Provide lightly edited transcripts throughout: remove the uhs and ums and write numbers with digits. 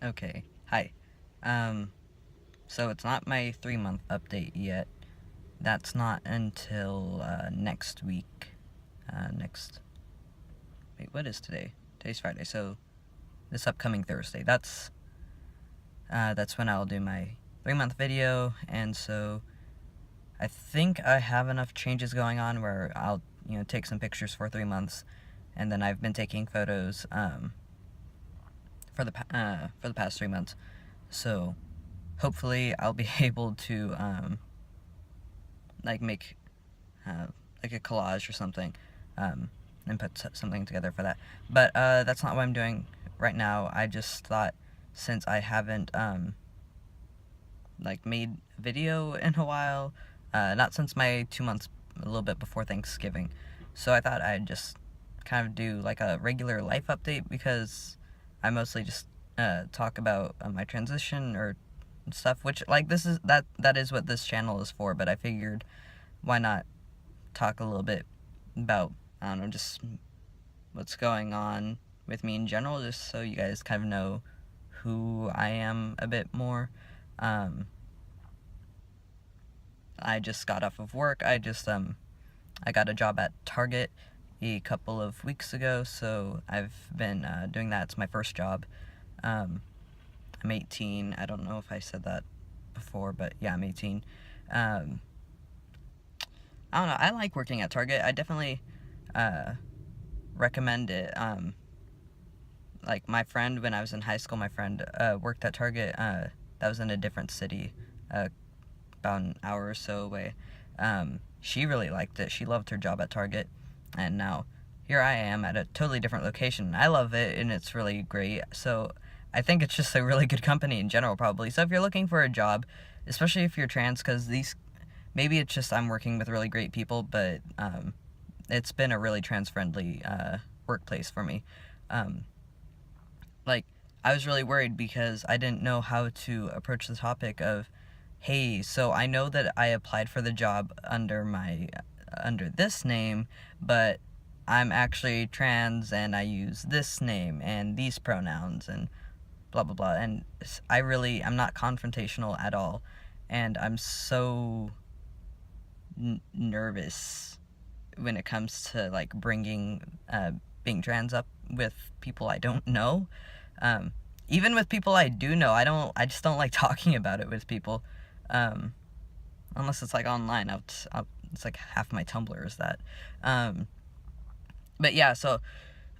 Okay, hi. Um, so it's not my 3-month update yet. That's not until next week. Wait, what is today? Today's Friday, so this upcoming Thursday. That's when I'll do my 3-month video, and so I think I have enough changes going on where I'll, take some pictures for 3 months, and then I've been taking photos, for the past 3 months. So hopefully I'll be able to make like a collage or something, and put something together for that. But that's not what I'm doing right now. I just thought, since I haven't made a video in a while, not since my 2 months, a little bit before Thanksgiving, so I thought I'd just kind of do like a regular life update, because I mostly just talk about my transition or stuff, which that is what this channel is for. But I figured, why not talk a little bit about, I don't know, just what's going on with me in general, just so you guys kind of know who I am a bit more. I just got off of work. I got a job at Target a couple of weeks ago, so I've been doing that. It's my first job. I'm 18. I don't know if I said that before, but yeah, I'm 18. I don't know. I like working at Target. I definitely recommend it. Like my friend, when I was in high school, my friend worked at Target. That was in a different city, about an hour or so away. She really liked it. She loved her job at Target, and now here I am at a totally different location. I love it, and it's really great. So I think it's just a really good company in general, probably. So if you're looking for a job, especially if you're trans, because maybe it's just I'm working with really great people, but it's been a really trans-friendly workplace for me. I was really worried because I didn't know how to approach the topic of, hey, so I know that I applied for the job under this name, but I'm actually trans and I use this name and these pronouns and blah blah blah. And I'm not confrontational at all, and I'm so nervous when it comes to bringing being trans up with people I don't know. Even with people I do know, I just don't like talking about it with people, unless it's online. It's like half my Tumblr is that. But yeah, so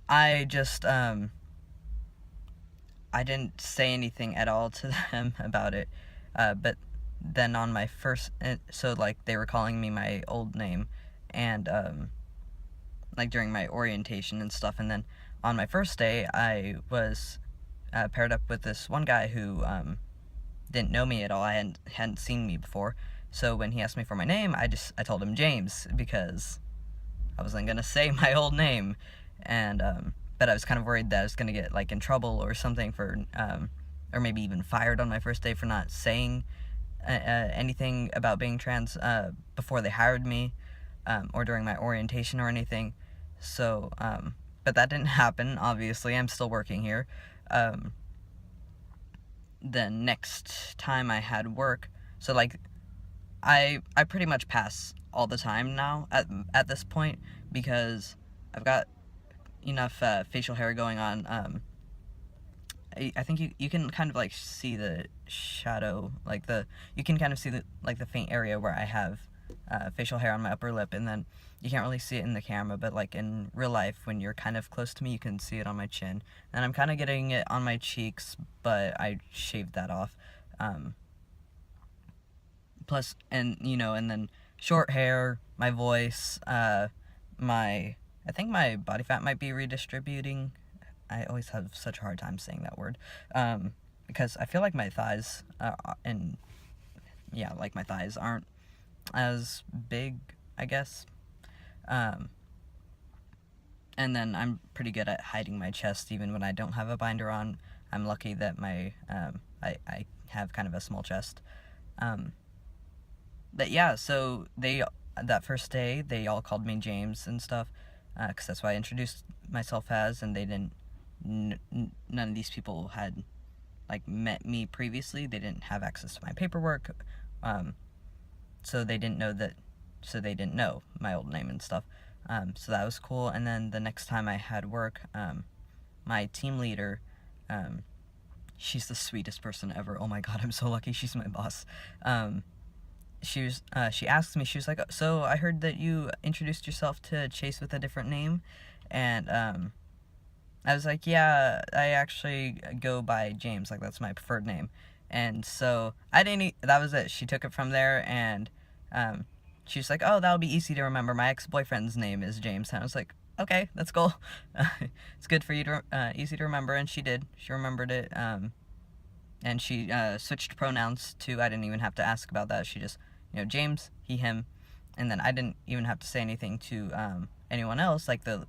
I just I didn't say anything at all to them about it. But then on my first, so they were calling me my old name, and during my orientation and stuff. And then on my first day, I was paired up with this one guy who didn't know me at all. I hadn't seen me before. So when he asked me for my name, I told him James, because I wasn't gonna say my old name. And but I was kind of worried that I was gonna get in trouble or something for or maybe even fired on my first day for not saying anything about being trans before they hired me, or during my orientation or anything. So but that didn't happen. Obviously, I'm still working here. The next time I had work, so I pretty much pass all the time now at this point, because I've got enough facial hair going on. I think you can kind of see the shadow, you can kind of see the faint area where I have facial hair on my upper lip, and then you can't really see it in the camera, but in real life, when you're kind of close to me, you can see it on my chin, and I'm kind of getting it on my cheeks, but I shaved that off. Plus, and then short hair, my voice, I think my body fat might be redistributing. I always have such a hard time saying that word, because I feel like my thighs my thighs aren't as big, I guess. And then I'm pretty good at hiding my chest even when I don't have a binder on. I'm lucky that my I have kind of a small chest. But yeah, so that first day, they all called me James and stuff, because that's what I introduced myself as, and they didn't. None of these people had like met me previously, they didn't have access to my paperwork, so they didn't know my old name and stuff. So that was cool. And then the next time I had work, my team leader, she's the sweetest person ever. Oh my god, I'm so lucky she's my boss. She asked me, she was like, so I heard that you introduced yourself to Chase with a different name, and I was like, yeah, I actually go by James, like that's my preferred name. And so that was it. She took it from there, and she was like, oh, that'll be easy to remember. My ex-boyfriend's name is James. And I was like, okay, that's cool. It's good for you to easy to remember. And she did. She remembered it. And she switched pronouns too. I didn't even have to ask about that. She just, James, he, him. And then I didn't even have to say anything to anyone else. Like the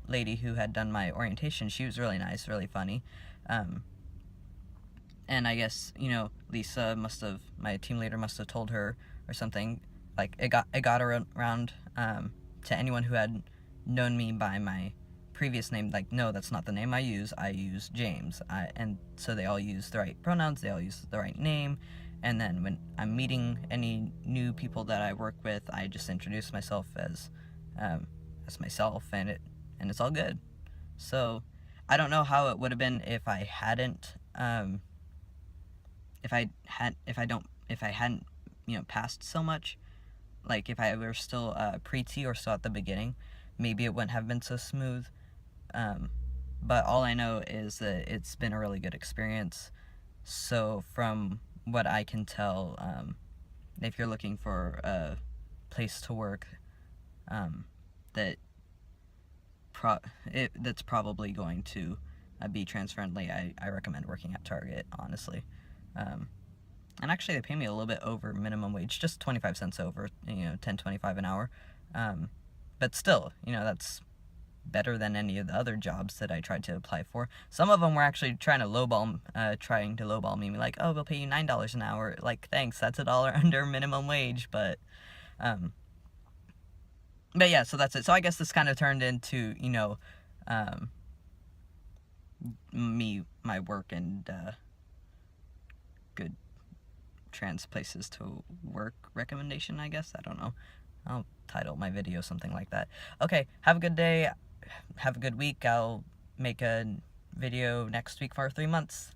lady who had done my orientation, she was really nice, really funny. And I guess, Lisa my team leader must have told her or something. Like, it got around to anyone who had known me by my previous name, like, no, that's not the name I use James. And so they all use the right pronouns, they all use the right name, and then when I'm meeting any new people that I work with, I just introduce myself as myself, and it's all good. So I don't know how it would have been if I hadn't passed so much. Like, if I were still pre-T or still at the beginning, maybe it wouldn't have been so smooth. But all I know is that it's been a really good experience. So from what I can tell, if you're looking for a place to work, that's probably going to be trans-friendly, I recommend working at Target, honestly. And actually, they pay me a little bit over minimum wage, just 25 cents over, $10.25 an hour. But still, that's better than any of the other jobs that I tried to apply for. Some of them were actually trying to lowball me, like, oh, we'll pay you $9 an hour. Like, thanks, that's $1 under minimum wage. But yeah, so that's it. So I guess this kind of turned into, my work and good trans places to work recommendation, I guess. I don't know. I'll title my video something like that. Okay, have a good day. Have a good week. I'll make a video next week for 3 months.